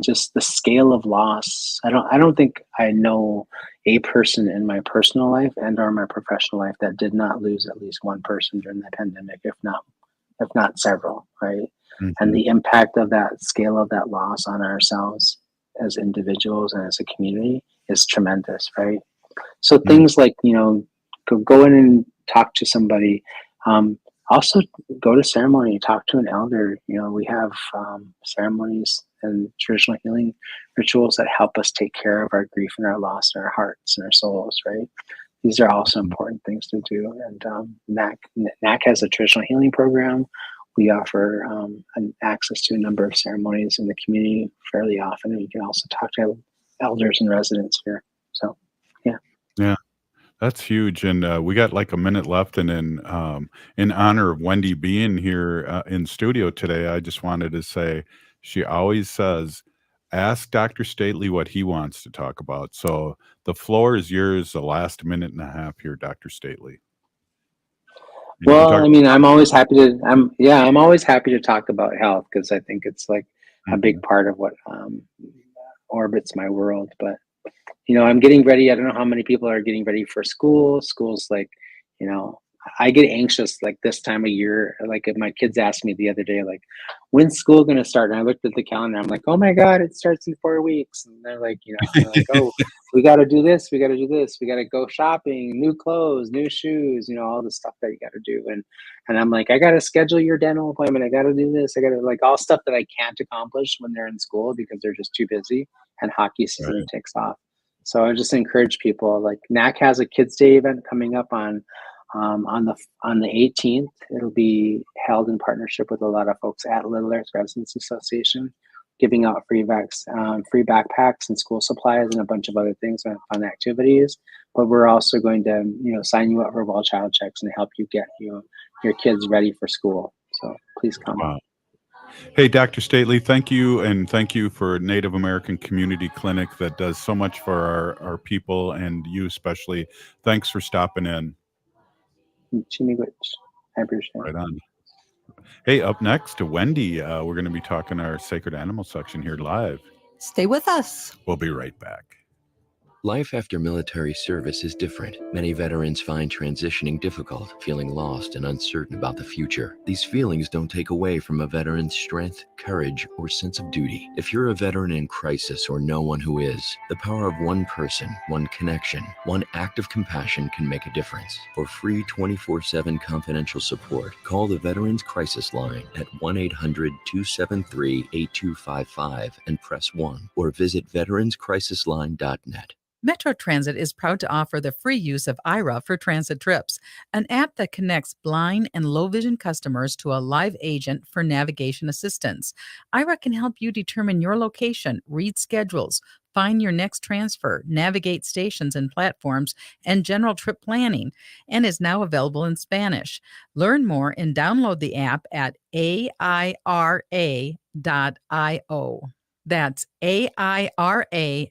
Speaker 14: just the scale of loss. I don't think I know a person in my personal life or my professional life that did not lose at least one person during the pandemic, if not several, right?
Speaker 7: Mm-hmm.
Speaker 14: And the impact of that scale of that loss on ourselves as individuals and as a community is tremendous, right? So things like, go in and talk to somebody. Also go to ceremony, talk to an elder. We have ceremonies and traditional healing rituals that help us take care of our grief and our loss in our hearts and our souls, right? These are also important things to do. And NAC has a traditional healing program. We offer access to a number of ceremonies in the community fairly often. And you can also talk to elders and residents here. So, yeah.
Speaker 7: Yeah, that's huge. And we got like a minute left. And then in honor of Wendy being here in studio today, I just wanted to say, she always says, ask Dr. Stately what he wants to talk about. So the floor is yours, the last minute and a half here, Dr. Stately.
Speaker 14: Well, I'm always happy to. I'm always happy to talk about health, because I think it's like a big part of what orbits my world. But I'm getting ready. I don't know how many people are getting ready for school. School's like, I get anxious like this time of year. Like if my kids asked me the other day, like, when's school going to start? And I looked at the calendar. I'm like, oh my God, it starts in 4 weeks. And they're like, oh, we got to do this. We got to do this. We got to go shopping, new clothes, new shoes, all the stuff that you got to do. And I'm like, I got to schedule your dental appointment. I got to do this. I got to like all stuff that I can't accomplish when they're in school because they're just too busy, and hockey season takes off. So I just encourage people, like NAC has a Kids Day event coming up on the 18th. It'll be held in partnership with a lot of folks at Little Earth Residents Association, giving out free backpacks and school supplies and a bunch of other things and fun activities. But we're also going to, sign you up for well child checks and help you get your kids ready for school. So please come.
Speaker 7: Wow. Hey, Dr. Stately, thank you. And thank you for Native American Community Clinic that does so much for our people, and you especially. Thanks for stopping in.
Speaker 14: I appreciate it.
Speaker 7: Right on. Hey, up next to Wendy, we're going to be talking our sacred animal section here live.
Speaker 10: Stay with us.
Speaker 7: We'll be right back.
Speaker 3: Life after military service is different. Many veterans find transitioning difficult, feeling lost and uncertain about the future. These feelings don't take away from a veteran's strength, courage, or sense of duty. If you're a veteran in crisis or know one who is, the power of one person, one connection, one act of compassion can make a difference. For free 24/7 confidential support, call the Veterans Crisis Line at 1-800-273-8255 and press 1, or visit veteranscrisisline.net.
Speaker 24: Metro Transit is proud to offer the free use of IRA for transit trips, an app that connects blind and low vision customers to a live agent for navigation assistance. IRA can help you determine your location, read schedules, find your next transfer, navigate stations and platforms, and general trip planning, and is now available in Spanish. Learn more and download the app at AIRA.io. That's AIRA.io.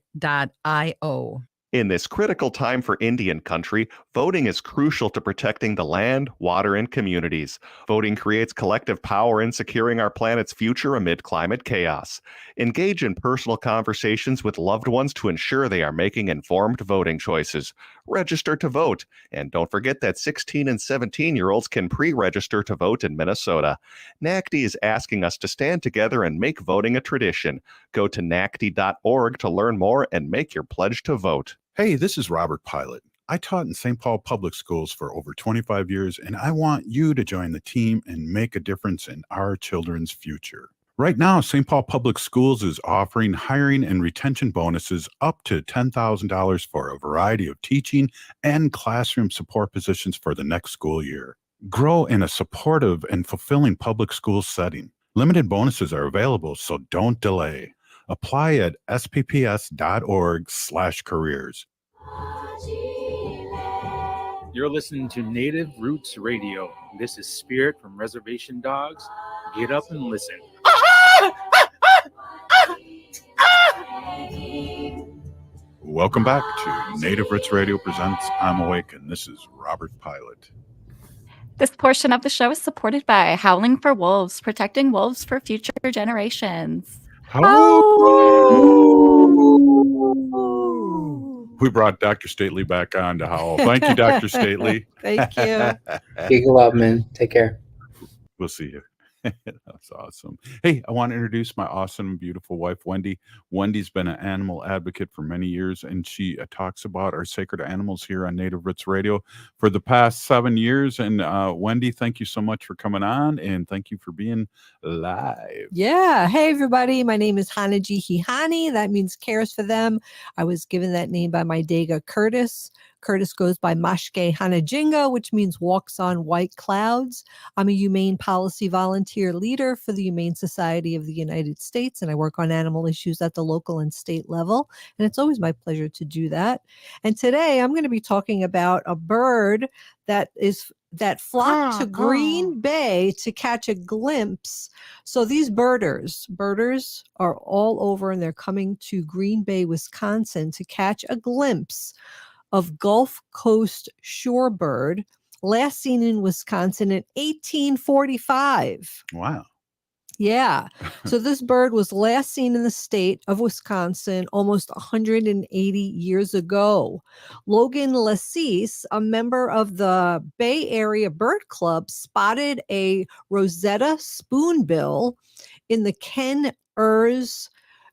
Speaker 21: In this critical time for Indian country, voting is crucial to protecting the land, water, and communities. Voting creates collective power in securing our planet's future amid climate chaos. Engage in personal conversations with loved ones to ensure they are making informed voting choices. Register to vote. And don't forget that 16 and 17-year-olds can pre-register to vote in Minnesota. NACD is asking us to stand together and make voting a tradition. Go to nacd.org to learn more and make your pledge to vote.
Speaker 7: Hey, this is Robert Pilot. I taught in St. Paul Public Schools for over 25 years, and I want you to join the team and make a difference in our children's future. Right now, St. Paul Public Schools is offering hiring and retention bonuses up to $10,000 for a variety of teaching and classroom support positions for the next school year. Grow in a supportive and fulfilling public school setting. Limited bonuses are available, so don't delay. Apply at spps.org/careers.
Speaker 4: You're listening to Native Roots Radio. This is Spirit from Reservation Dogs. Get up and listen.
Speaker 7: Welcome back to Native Roots Radio presents I'm Awake, and this is Robert Pilot.
Speaker 16: This portion of the show is supported by Howling for Wolves, protecting wolves for future generations.
Speaker 7: We brought Dr. Stately back on to howl. Thank you, Dr. Stately.
Speaker 10: Thank you.
Speaker 14: Giggle up, man. Take care.
Speaker 7: We'll see you. That's awesome. Hey, I want to introduce my awesome, beautiful wife, Wendy. Wendy's been an animal advocate for many years, and she talks about our sacred animals here on Native Roots Radio for the past 7 years. And Wendy, thank you so much for coming on, and thank you for being live.
Speaker 10: Yeah. Hey, everybody. My name is Hanaji Hihani. That means cares for them. I was given that name by my Dega Curtis. Curtis goes by Mashke Hanajinga, which means walks on white clouds. I'm a humane policy volunteer leader for the Humane Society of the United States, and I work on animal issues at the local and state level. And it's always my pleasure to do that. And today I'm going to be talking about a bird that flocked to Green Bay to catch a glimpse. So these birders are all over, and they're coming to Green Bay, Wisconsin to catch a glimpse of Gulf Coast shorebird, last seen in Wisconsin in 1845.
Speaker 7: Wow.
Speaker 10: Yeah. So this bird was last seen in the state of Wisconsin almost 180 years ago. Logan Lassis, a member of the Bay Area Bird Club, spotted a Rosetta spoonbill in the Ken Ers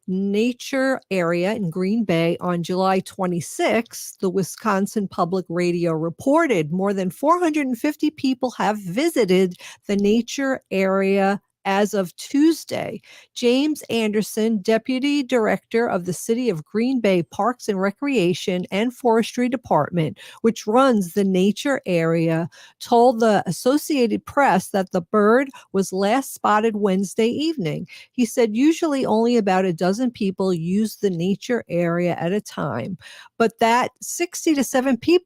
Speaker 10: Nature area in Green Bay on July 26th. The Wisconsin Public Radio reported more than 450 people have visited the nature area as of Tuesday. James Anderson, Deputy Director of the City of Green Bay Parks and Recreation and Forestry Department, which runs the nature area, told the Associated Press that the bird was last spotted Wednesday evening. He said usually only about a dozen people use the nature area at a time, but that 60 to 70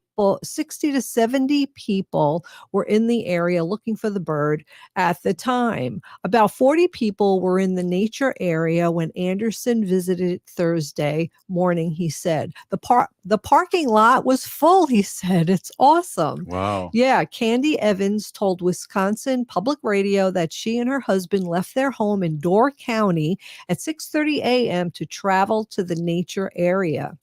Speaker 10: people were in the area looking for the bird at the time. About 40 people were in the nature area when Anderson visited Thursday morning, he said. The parking lot was full, he said. It's awesome.
Speaker 7: Wow.
Speaker 10: Yeah, Candy Evans told Wisconsin Public Radio that she and her husband left their home in Door County at 6:30 a.m. to travel to the nature area.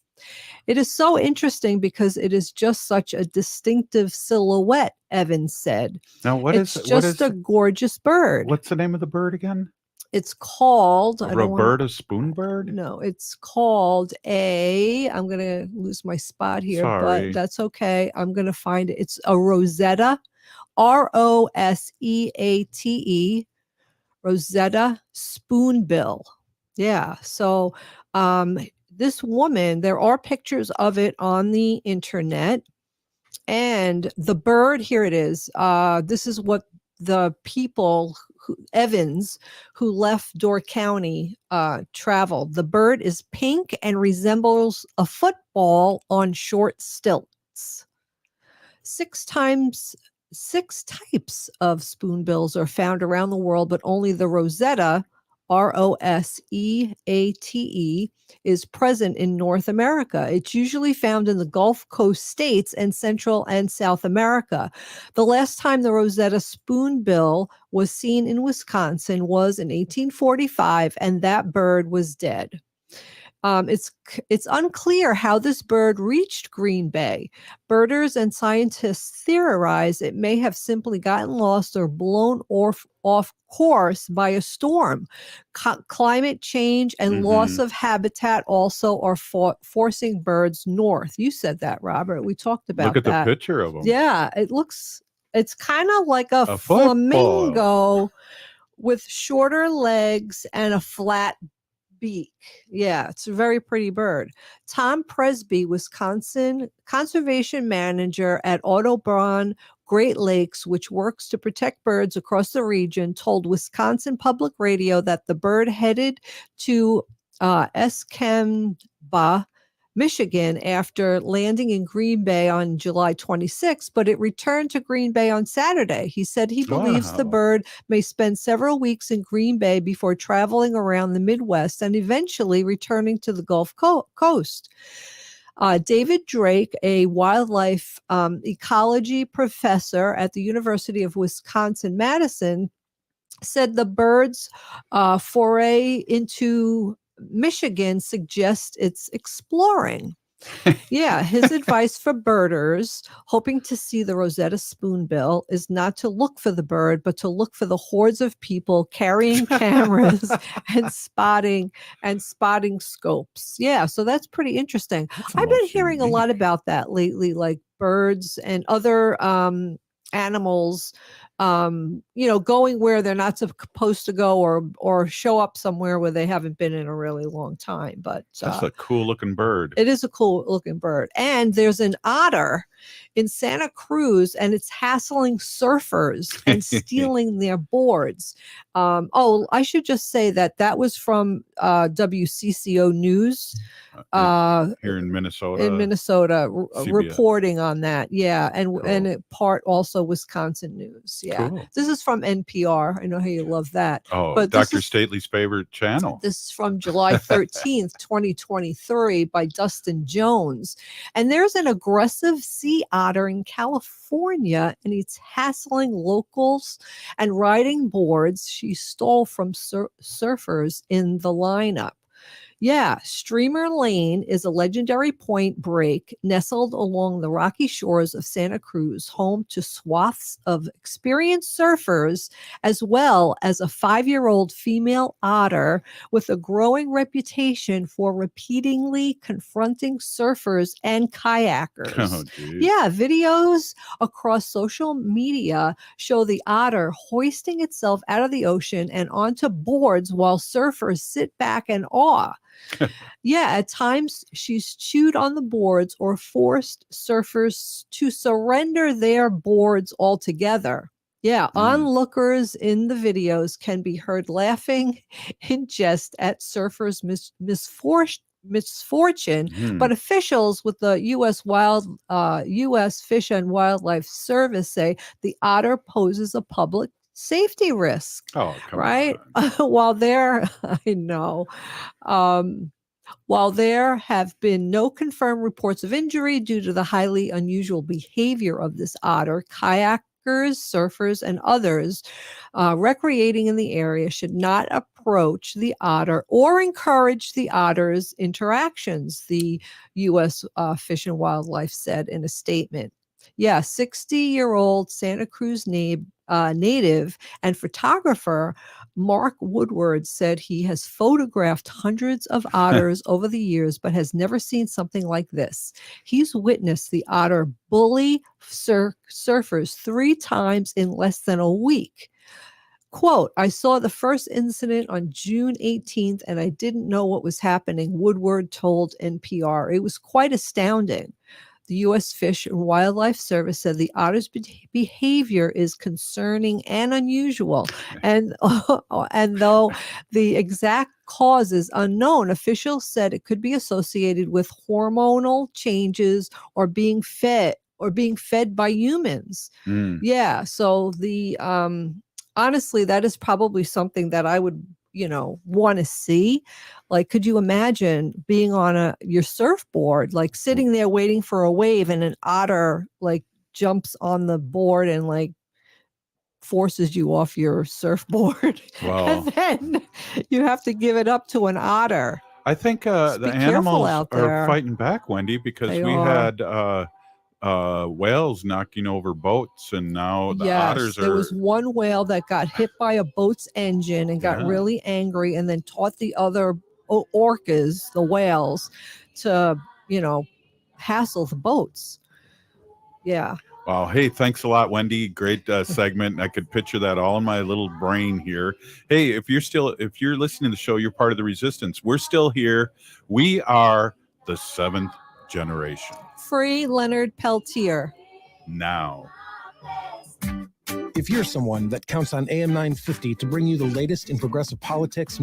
Speaker 10: It is so interesting because it is just such a distinctive silhouette, Evans said.
Speaker 7: Now,
Speaker 10: It's just a gorgeous bird.
Speaker 7: What's the name of the bird again?
Speaker 10: It's called
Speaker 7: Roberta spoonbird?
Speaker 10: No, it's called I'm going to lose my spot here,
Speaker 7: Sorry.
Speaker 10: but that's okay. I'm going to find it. It's a Rosetta, Roseate, Rosetta spoonbill. Yeah. So, this woman, there are pictures of it on the internet, and the bird, here it is. This is what the people, Evans, who left Door County, traveled. The bird is pink and resembles a football on short stilts. 6 types of spoonbills are found around the world, but only the Rosetta roseate, is present in North America. It's usually found in the Gulf Coast states and Central and South America. The last time the Rosetta spoonbill was seen in Wisconsin was in 1845, and that bird was dead. It's unclear how this bird reached Green Bay. Birders and scientists theorize it may have simply gotten lost or blown off course by a storm. Climate change and loss of habitat also are forcing birds north. You said that, Robert. We talked about
Speaker 7: Look at
Speaker 10: that.
Speaker 7: the picture of them.
Speaker 10: Yeah, it's kind of like a
Speaker 7: football.
Speaker 10: flamingo with shorter legs and a flat beak. Yeah, it's a very pretty bird. Tom Presby, Wisconsin conservation manager at Audubon Great Lakes, which works to protect birds across the region, told Wisconsin Public Radio that the bird headed to Escambia, Michigan after landing in Green Bay on July 26, but it returned to Green Bay on Saturday. He said he believes the bird may spend several weeks in Green Bay before traveling around the Midwest and eventually returning to the Gulf Coast. David Drake, a wildlife ecology professor at the University of Wisconsin-Madison, said the bird's foray into Michigan suggests it's exploring. Yeah, his advice for birders hoping to see the Rosetta spoonbill is not to look for the bird, but to look for the hordes of people carrying cameras and spotting scopes. Yeah, so that's pretty interesting. I've been hearing a lot about that lately, like birds and other animals going where they're not supposed to go or show up somewhere where they haven't been in a really long time. But
Speaker 7: that's a cool looking bird.
Speaker 10: It is a cool looking bird. And there's an otter in Santa Cruz, and it's hassling surfers and stealing their boards. I should just say that was from WCCO News.
Speaker 7: Here in Minnesota.
Speaker 10: Reporting on that. Yeah. And it part also Wisconsin News. Yeah.
Speaker 7: Cool.
Speaker 10: This is from NPR. I know how you love that.
Speaker 7: Oh,
Speaker 10: but
Speaker 7: Dr. Stately's favorite channel.
Speaker 10: This is from July 13th, 2023 by Dustin Jones. And there's an aggressive sea otter in California, and it's hassling locals and riding boards she stole from surfers in the lineup. Yeah, Streamer Lane is a legendary point break nestled along the rocky shores of Santa Cruz, home to swaths of experienced surfers, as well as a 5-year-old female otter with a growing reputation for repeatedly confronting surfers and kayakers.
Speaker 7: Oh, geez.
Speaker 10: Yeah, videos across social media show the otter hoisting itself out of the ocean and onto boards while surfers sit back in awe. Yeah, at times she's chewed on the boards or forced surfers to surrender their boards altogether. Yeah, onlookers in the videos can be heard laughing in jest at surfers' misfortune, but officials with the U.S. Fish and Wildlife Service say the otter poses a public safety risk.
Speaker 7: Oh, come
Speaker 10: right? While there have been no confirmed reports of injury due to the highly unusual behavior of this otter, kayakers, surfers, and others recreating in the area should not approach the otter or encourage the otter's interactions, the U.S. Fish and Wildlife said in a statement. Yeah, 60-year-old Santa Cruz native and photographer Mark Woodward said he has photographed hundreds of otters over the years, but has never seen something like this. He's witnessed the otter bully surfers 3 times in less than a week. Quote, I saw the first incident on June 18th and I didn't know what was happening, Woodward told NPR. It was quite astounding. The U.S. Fish and Wildlife Service said the otter's behavior is concerning and unusual. And though the exact cause is unknown, officials said it could be associated with hormonal changes or being fed by humans. Yeah. So honestly, that is probably something that I would, want to see. Like, could you imagine being on your surfboard, like sitting there waiting for a wave, and an otter like jumps on the board and like forces you off your surfboard.
Speaker 7: Wow.
Speaker 10: And then you have to give it up to an otter.
Speaker 7: I think the
Speaker 10: be careful
Speaker 7: animals
Speaker 10: out
Speaker 7: are
Speaker 10: there.
Speaker 7: fighting back, Wendy, because
Speaker 10: They
Speaker 7: we
Speaker 10: are.
Speaker 7: had whales knocking over boats, and now the otters
Speaker 10: There
Speaker 7: are.
Speaker 10: was one whale that got hit by a boat's engine and got
Speaker 7: Yeah.
Speaker 10: really angry, and then taught the other orcas, the whales, to, hassle the boats. Yeah.
Speaker 7: Wow. Hey, thanks a lot, Wendy. Great segment. I could picture that all in my little brain here. Hey, if you're listening to the show, you're part of the resistance. We're still here. We are the 7th generation.
Speaker 10: Free Leonard Peltier.
Speaker 7: Now.
Speaker 5: If you're someone that counts on AM 950 to bring you the latest in progressive politics,